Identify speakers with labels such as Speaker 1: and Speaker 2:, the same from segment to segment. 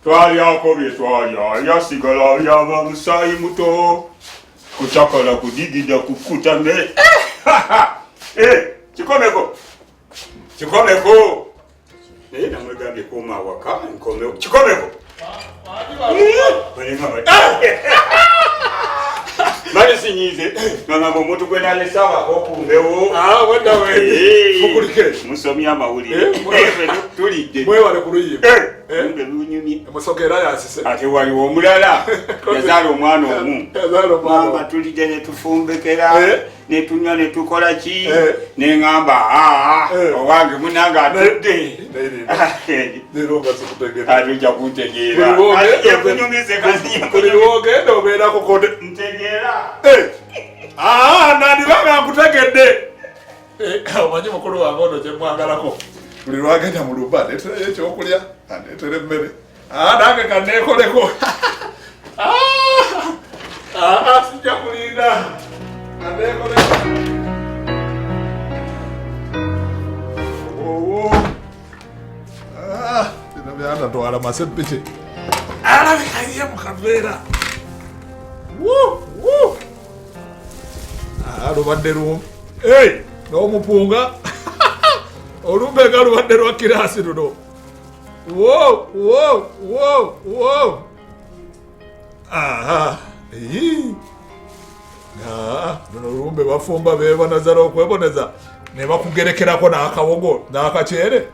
Speaker 1: twalyako bye twalya yasigala byaba musayi muto kuchakala kudigida kukuta me chikomeko namwegambye koma waka nkomeo chikomeko mali sinyize ngamba omuntu gwe nalesawa okumbewo
Speaker 2: wenda mukulike
Speaker 1: musomi amawulire tulidde
Speaker 2: mwewale kuluyimba
Speaker 1: lunyumye
Speaker 2: musokera yasise
Speaker 1: ate waliwo omulala yazaala omwana omu ngamba tulidde netufumbekera netunywa netukola ki neŋŋamba owange munange atudde atujja kuntegeera yakunyumize
Speaker 2: kuliwogenda obeerako kode
Speaker 1: ntegeera
Speaker 2: nandibanga nkutegedde omanyi mukulu wange ono kyemwagalako buli lwagenda mu luba neeterayo ekyokulya aneetera emmere nange kaneekoleko sijja kulinda kaneekoleko bino byandatwala masepiki alabikaye mu kaveera lubadde lumu n'omupunga olumbe nga lubadde lwa kiraasi luno luno olumbe bafumba bebonezera okweboneza ne bakugerekerako n'akawogo n'akaceere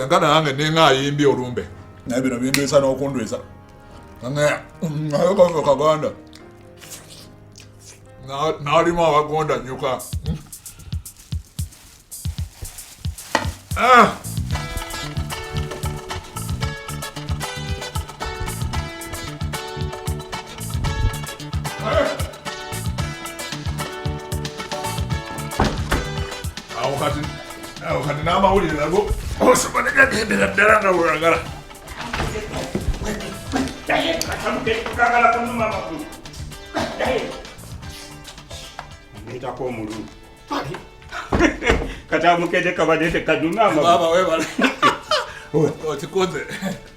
Speaker 2: nga nange neŋaayimbye olumbe naye bino bindwisa n'okundwisa naye kaganda n'alimu abagonda nyuka awo kati n'amawulire nago osoma negagendera ddala nga bweyagala
Speaker 1: netako omulu kati amukede kabadde tekaduma
Speaker 2: okikoze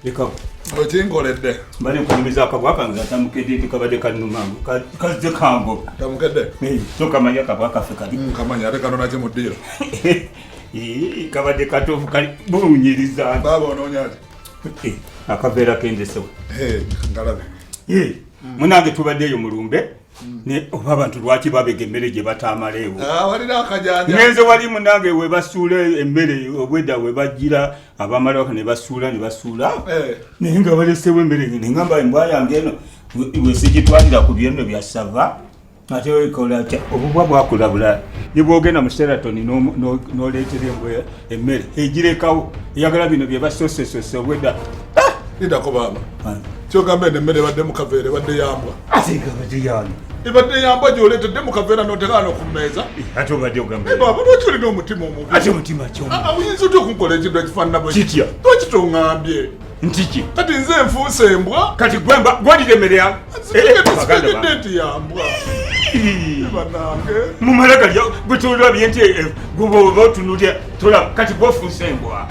Speaker 1: ekabo
Speaker 2: okinkoledde
Speaker 1: mbale nkunyumiza akabwa kange atamukede tekabadde kanumangu kaze kambo
Speaker 2: tamukedde
Speaker 1: tokamanya kabwa kafe kali
Speaker 2: kamanya ate kano nakimuddiira
Speaker 1: kabadde katofu kali bunyiriza
Speaker 2: baba onoonyaati
Speaker 1: akaveera kendesewa
Speaker 2: ngalabe
Speaker 1: munange tubaddeeyo mulumbe oba abantu lwaki babega emmere gye bataamaleewo
Speaker 2: walina akajanja
Speaker 1: ngenze wali munange webasuula emmere obwedda webajjira abamalawaka ne basuula naye nga balesewo emmere nengamba embwa yange eno wesigitwalira ku byenno bya sava ate wekola atya obubwa bwakulabula ne bwogenda mu seratoni n'oleetera emmere egirekawo eyagala bino bye basosesose obwedda
Speaker 2: idako baba kyogamba eno emmere ebadde mu kaveera ebadde yambwa
Speaker 1: ate gabadde yani
Speaker 2: ebadde yambwa gyoleetedde mu kaveera n'oteekala n'okummeeza
Speaker 1: ate obadde ogamba
Speaker 2: baba lwaki olina omutima omubi
Speaker 1: ate omutima kyoma
Speaker 2: oyinza otya okunkola ekintu ekifaanana bwe
Speaker 1: kitya
Speaker 2: lwaki toŋŋambye
Speaker 1: nti ki
Speaker 2: kati nze enfuusa embwa
Speaker 1: kati gwalira emmere yange
Speaker 2: tegedde nti yambwa banange
Speaker 1: mumala galya gwe tolabye nti gwoba otunulya tolaba kati gwofuusa embwa